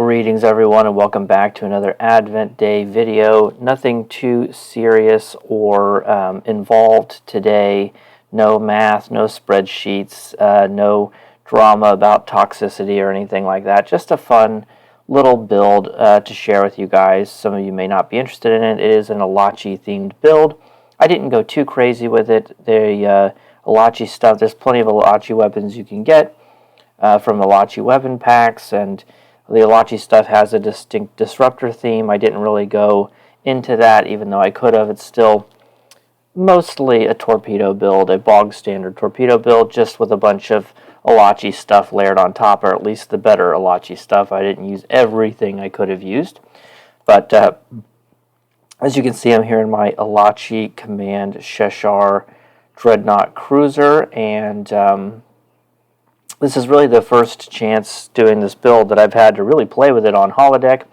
Greetings everyone and welcome back to another Advent Day video. Nothing too serious or involved today. No math, no spreadsheets, no drama about toxicity or anything like that. Just a fun little build to share with you guys. Some of you may not be interested in it. It is an Elachi themed build. I didn't go too crazy with it. The Elachi stuff, there's plenty of Elachi weapons you can get from Elachi weapon packs, and the Elachi stuff has a distinct disruptor theme. I didn't really go into that, even though I could have. It's still mostly a torpedo build, a bog standard torpedo build, just with a bunch of Elachi stuff layered on top, or at least the better Elachi stuff. I didn't use everything I could have used. But as you can see, I'm here in my Elachi Command Cheshire Dreadnought Cruiser, and this is really the first chance doing this build that I've had to really play with it on holodeck.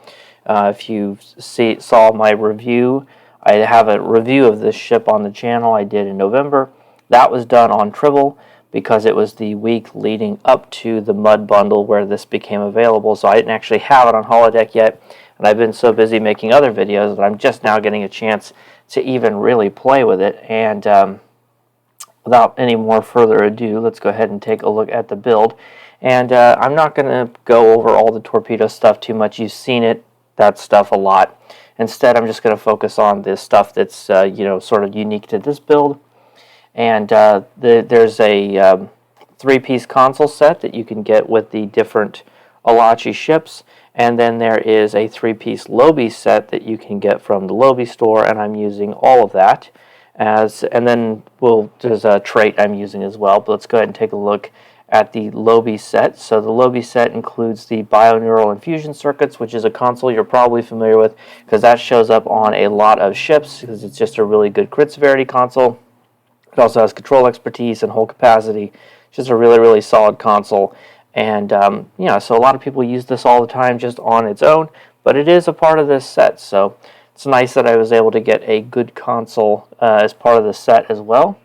If you saw my review, I have a review of this ship on the channel I did in November. That was done on Tribble because it was the week leading up to the Mud Bundle where this became available, so I didn't actually have it on holodeck yet, and I've been so busy making other videos that I'm just now getting a chance to even really play with it. And without any more further ado, let's go ahead and take a look at the build. And I'm not going to go over all the torpedo stuff too much. You've seen that stuff a lot. Instead, I'm just going to focus on this stuff that's sort of unique to this build. And there's a three-piece console set that you can get with the different Elachi ships. And then there is a three-piece Lobby set that you can get from the Lobby store, and I'm using all of that. And then there's a trait I'm using as well, but let's go ahead and take a look at the Lobby set. So the Lobby set includes the Bioneural Infusion Circuits, which is a console you're probably familiar with because that shows up on a lot of ships because it's just a really good crit severity console. It also has control expertise and hull capacity. It's just a really, really solid console. And so a lot of people use this all the time just on its own, but it is a part of this set. So it's nice that I was able to get a good console as part of the set as well.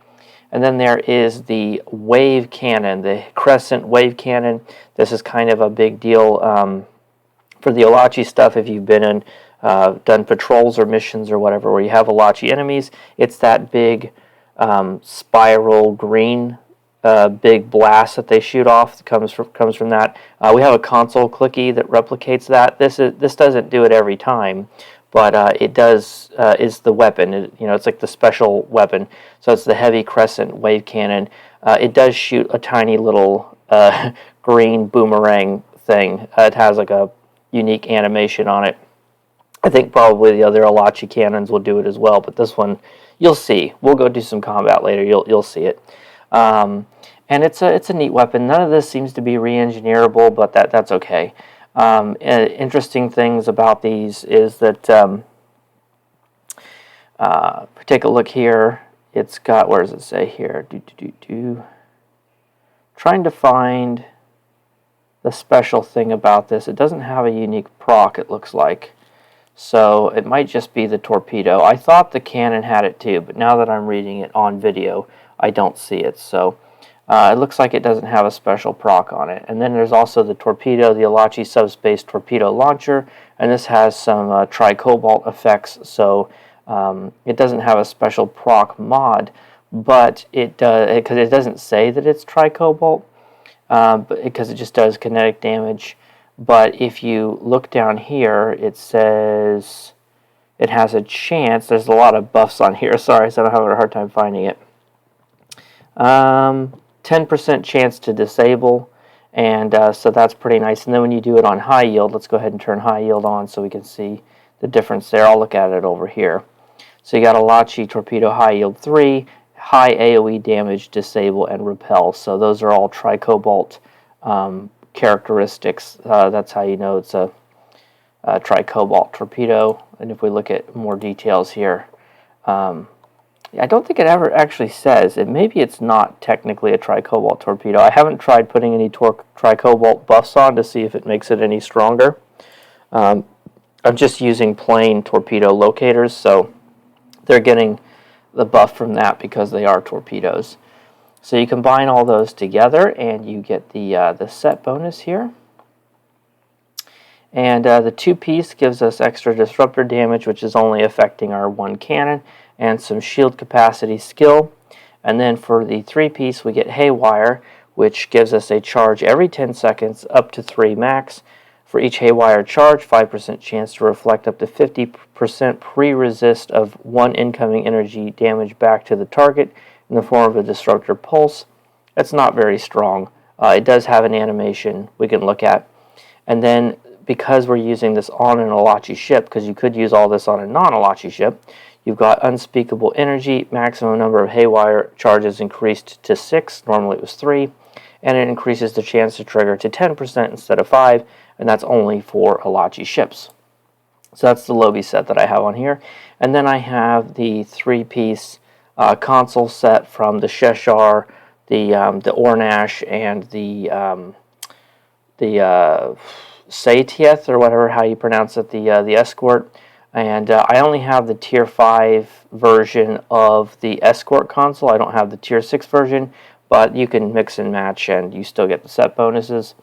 And then there is the wave cannon, the Crescent wave cannon. This is kind of a big deal for the Elachi stuff. If you've been in, done patrols or missions or whatever where you have Elachi enemies, it's that big spiral green big blast that they shoot off that comes from that. We have a console clicky that replicates that. This doesn't do it every time, but it does is the weapon. It's like the special weapon. So it's the heavy Crescent wave cannon. It does shoot a tiny little green boomerang thing. It has like a unique animation on it. I think probably the other Elachi cannons will do it as well, but this one you'll see. We'll go do some combat later. You'll see it. And it's a neat weapon. None of this seems to be re-engineerable, but that's okay. Interesting things about these is that take a look here. It's got, where does it say here? Trying to find the special thing about this. It doesn't have a unique proc, it looks like. So it might just be the torpedo. I thought the cannon had it too, but now that I'm reading it on video, I don't see it. So it looks like it doesn't have a special proc on it. And then there's also the torpedo, the Elachi Subspace Torpedo Launcher, and this has some tri-cobalt effects, so it doesn't have a special proc mod, but it does, because it doesn't say that it's tri-cobalt, because it just does kinetic damage. But if you look down here, it says it has a chance. There's a lot of buffs on here, sorry, so I'm having a hard time finding it. 10% chance to disable, and so that's pretty nice. And then when you do it on high yield, let's go ahead and turn high yield on so we can see the difference there. I'll look at it over here. So you got Elachi Torpedo High Yield 3, high AoE damage, disable, and repel. So those are all tri-cobalt characteristics. That's how you know it's a tri-cobalt torpedo. And if we look at more details here, I don't think it ever actually says. Maybe it's not technically a tri-cobalt torpedo. I haven't tried putting any tri-cobalt buffs on to see if it makes it any stronger. I'm just using plain torpedo locators, so they're getting the buff from that because they are torpedoes. So you combine all those together and you get the set bonus here. And the 2-piece gives us extra disruptor damage, which is only affecting our 1 cannon, and some shield capacity skill. And then for the 3-piece, we get Haywire, which gives us a charge every 10 seconds, up to 3 max. For each Haywire charge, 5% chance to reflect up to 50% pre-resist of 1 incoming energy damage back to the target in the form of a disruptor pulse. That's not very strong. It does have an animation we can look at. And then because we're using this on an Elachi ship, because you could use all this on a non-Elachi ship, you've got unspeakable energy, maximum number of Haywire charges increased to 6, normally it was 3, and it increases the chance to trigger to 10% instead of 5, and that's only for Elachi ships. So that's the Lobi set that I have on here. And then I have the 3-piece console set from the Cheshire, the Ornash, and the Satieth, or whatever how you pronounce it, the Escort. And I only have the Tier 5 version of the Escort console. I don't have the Tier 6 version, but you can mix and match and you still get the set bonuses.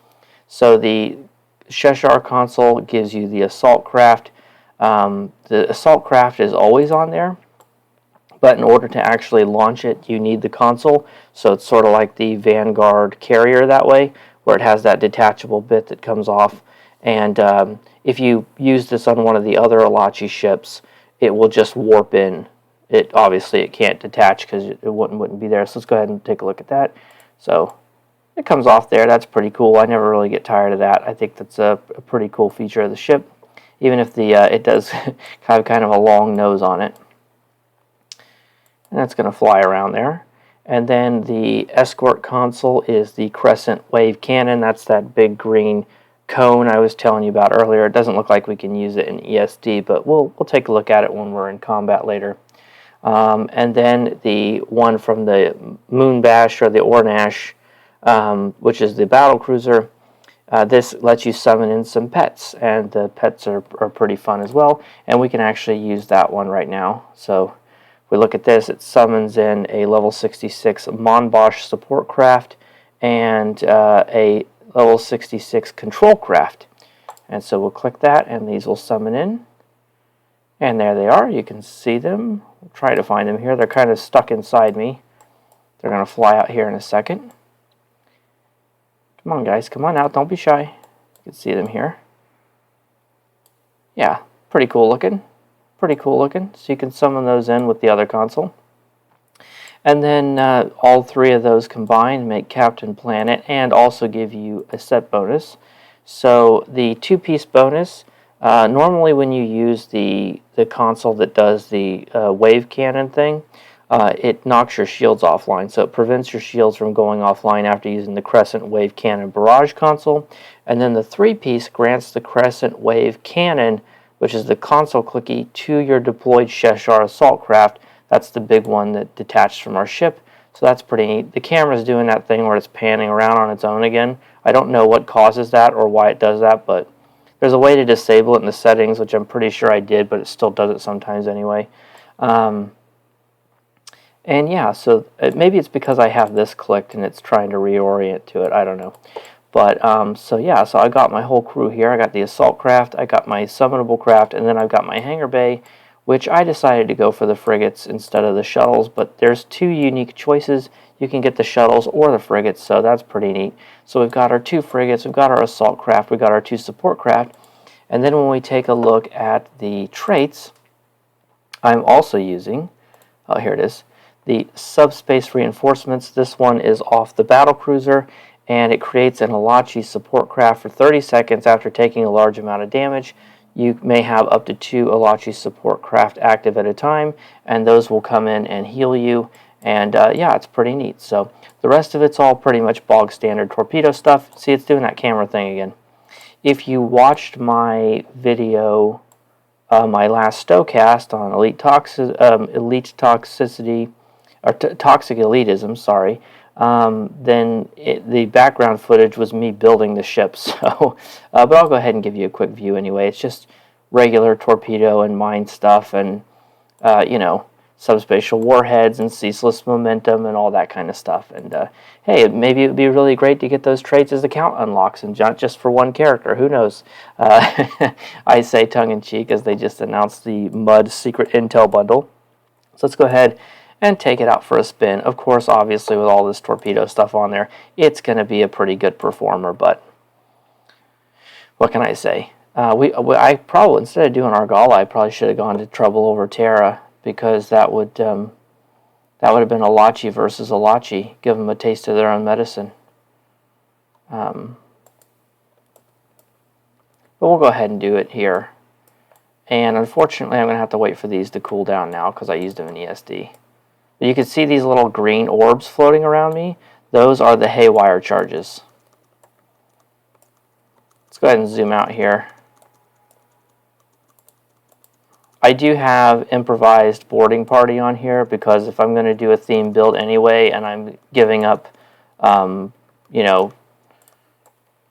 So the Cheshire console gives you the Assault Craft. The Assault Craft is always on there, but in order to actually launch it, you need the console. So it's sort of like the Vanguard carrier that way, where it has that detachable bit that comes off. And if you use this on one of the other Elachi ships, it will just warp in. Obviously it can't detach because it wouldn't be there. So let's go ahead and take a look at that. So it comes off there. That's pretty cool. I never really get tired of that. I think that's a pretty cool feature of the ship, even if it does have kind of a long nose on it. And that's going to fly around there. And then the Escort console is the Crescent Wave Cannon. That's that big green cone I was telling you about earlier. It doesn't look like we can use it in ESD, but we'll take a look at it when we're in combat later. And then the one from the Moonbash or the Ornash, which is the battle cruiser. This lets you summon in some pets, and the pets are pretty fun as well. And we can actually use that one right now. So if we look at this, it summons in a level 66 Monbosch support craft and a level 66 control craft. And so we'll click that, and these will summon in. And there they are. You can see them. We'll try to find them here. They're kind of stuck inside me. They're going to fly out here in a second. Come on, guys. Come on out. Don't be shy. You can see them here. Yeah, pretty cool looking. Pretty cool looking. So you can summon those in with the other console. And then all 3 of those combined make Captain Planet and also give you a set bonus. So the 2-piece bonus, normally when you use the console that does the wave cannon thing, it knocks your shields offline. So it prevents your shields from going offline after using the Crescent Wave Cannon Barrage console. And then the 3-piece grants the Crescent Wave Cannon, which is the console clicky, to your deployed Cheshire Assault Craft. That's the big one that detached from our ship. So that's pretty neat. The camera's doing that thing where it's panning around on its own again. I don't know what causes that or why it does that, but there's a way to disable it in the settings, which I'm pretty sure I did, but it still does it sometimes anyway. And yeah, so maybe it's because I have this clicked and it's trying to reorient to it. I don't know. But so yeah, so I got my whole crew here. I got the assault craft, I got my summonable craft, and then I've got my hangar bay, which I decided to go for the frigates instead of the shuttles. But there's 2 unique choices. You can get the shuttles or the frigates, so that's pretty neat. So we've got our 2 frigates, we've got our assault craft, we've got our 2 support craft. And then when we take a look at the traits, I'm also using, oh, here it is, the subspace reinforcements. This one is off the battlecruiser, and it creates an Elachi support craft for 30 seconds after taking a large amount of damage. You may have up to 2 Elachi support craft active at a time, and those will come in and heal you. And yeah, it's pretty neat. So the rest of it's all pretty much bog standard torpedo stuff. See, it's doing that camera thing again. If you watched my video, my last Stowcast on elite toxicity, or toxic elitism, sorry, then the background footage was me building the ship. So, but I'll go ahead and give you a quick view anyway. It's just regular torpedo and mine stuff, and you know, subspatial warheads and ceaseless momentum and all that kind of stuff. And hey, maybe it would be really great to get those traits as account unlocks and not just for one character. Who knows? I say tongue-in-cheek as they just announced the MUD Secret Intel Bundle. So let's go ahead and take it out for a spin. Of course, obviously, with all this torpedo stuff on there, it's going to be a pretty good performer, but what can I say? I probably, instead of doing Argala, I probably should have gone to Trouble Over Terra, because that would have been Elachi versus Elachi. Give them a taste of their own medicine. But we'll go ahead and do it here. And unfortunately, I'm going to have to wait for these to cool down now because I used them in ESD. But you can see these little green orbs floating around me. Those are the haywire charges. Let's go ahead and zoom out here. I do have improvised boarding party on here because if I'm going to do a theme build anyway and I'm giving up, you know,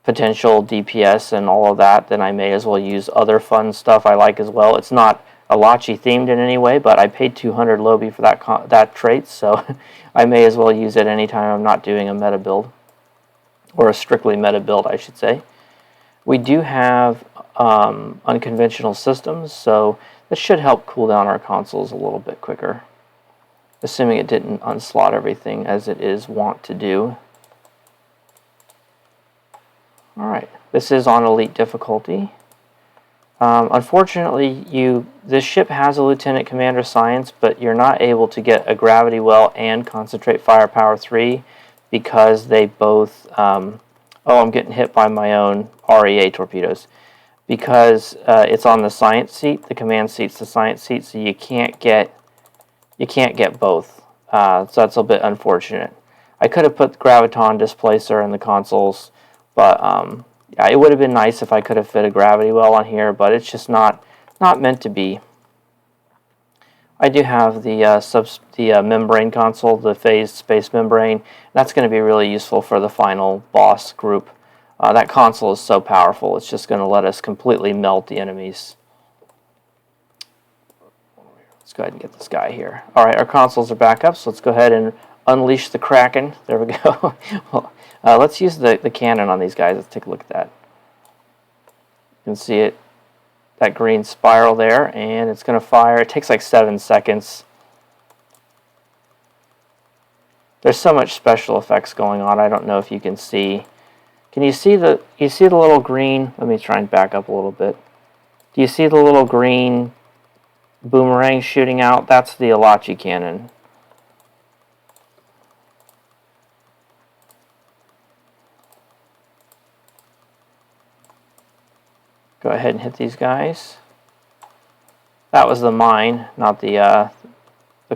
potential DPS and all of that, then I may as well use other fun stuff I like as well. It's not Elachi themed in any way, but I paid 200 Lobi for that trait, so I may as well use it anytime I'm not doing a meta build, or a strictly meta build, I should say. We do have unconventional systems, so this should help cool down our consoles a little bit quicker, assuming it didn't unslot everything as it is wont to do. Alright, this is on elite difficulty. Unfortunately, this ship has a Lieutenant Commander Science, but you're not able to get a Gravity Well and Concentrate Firepower 3 because they both... oh, I'm getting hit by my own REA torpedoes. Because it's on the Science seat, the command seat's the Science seat, so you can't get both. So that's a bit unfortunate. I could have put the Graviton Displacer in the consoles, but yeah, it would have been nice if I could have fit a Gravity Well on here, but it's just not meant to be. I do have the membrane console, the phased space membrane. That's going to be really useful for the final boss group. That console is so powerful, it's just going to let us completely melt the enemies. Let's go ahead and get this guy here. Alright, our consoles are back up, so let's go ahead and unleash the Kraken. There we go. Well, let's use the cannon on these guys. Let's take a look at that. You can see it, that green spiral there, and it's going to fire. It takes like 7 seconds. There's so much special effects going on, I don't know if you can see. Can you see the little green? Let me try and back up a little bit. Do you see the little green boomerang shooting out? That's the Elachi cannon. Go ahead and hit these guys. That was the mine, not the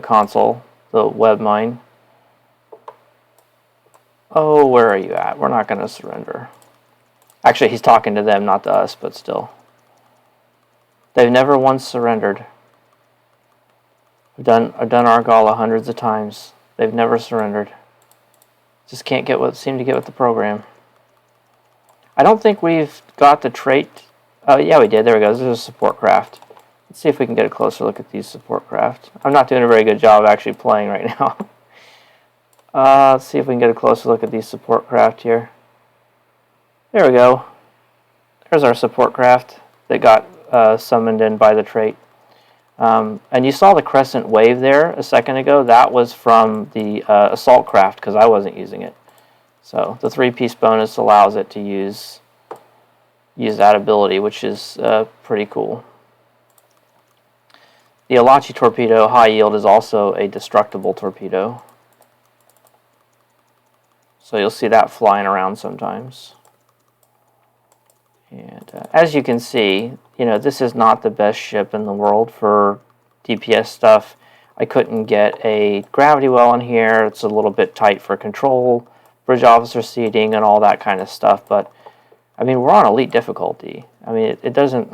console, the web mine. Oh, where are you at? We're not going to surrender. Actually, he's talking to them, not to us, but still. They've never once surrendered. I've done Argala hundreds of times. They've never surrendered. Just can't seem to get with the program. I don't think we've got the trait. Oh, yeah, we did. There we go. This is a support craft. Let's see if we can get a closer look at these support craft. I'm not doing a very good job actually playing right now. Let's see if we can get a closer look at these support craft here. There we go. There's our support craft that got summoned in by the trait. And you saw the crescent wave there a second ago. That was from the assault craft because I wasn't using it. So the 3-piece bonus allows it to use that ability, which is pretty cool. The Elachi torpedo high yield is also a destructible torpedo. So you'll see that flying around sometimes. And as you can see, you know, this is not the best ship in the world for DPS stuff. I couldn't get a gravity well in here. It's a little bit tight for control, bridge officer seating, and all that kind of stuff. But, I mean, we're on elite difficulty. I mean, it doesn't...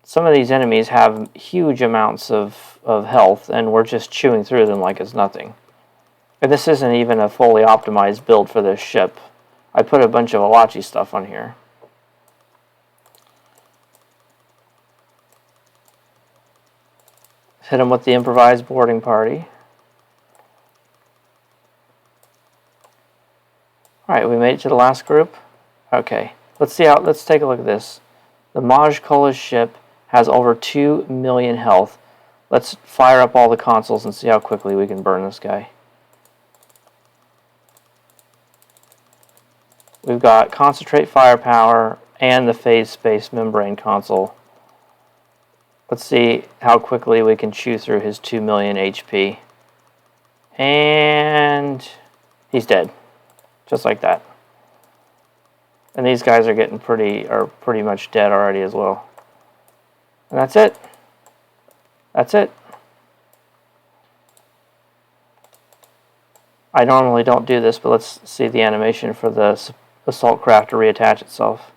Some of these enemies have huge amounts of health, and we're just chewing through them like it's nothing. And this isn't even a fully optimized build for this ship. I put a bunch of Elachi stuff on here. hit them with the improvised boarding party. Alright, we made it to the last group. Okay, let's take a look at this. The Maj Kola's ship has over 2 million health. Let's fire up all the consoles and see how quickly we can burn this guy. We've got concentrate firepower and the phase space membrane console. Let's see how quickly we can chew through his 2 million HP. And he's dead. Just like that. And these guys are getting pretty much dead already as well. And that's it. That's it. I normally don't do this, but let's see the animation for the assault craft to reattach itself.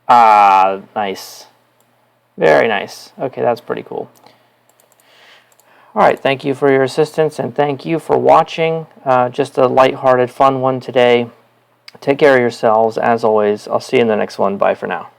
Ah, nice. Very nice. Okay, that's pretty cool. Alright, thank you for your assistance, and thank you for watching. Just a lighthearted, fun one today. Take care of yourselves. As always, I'll see you in the next one. Bye for now.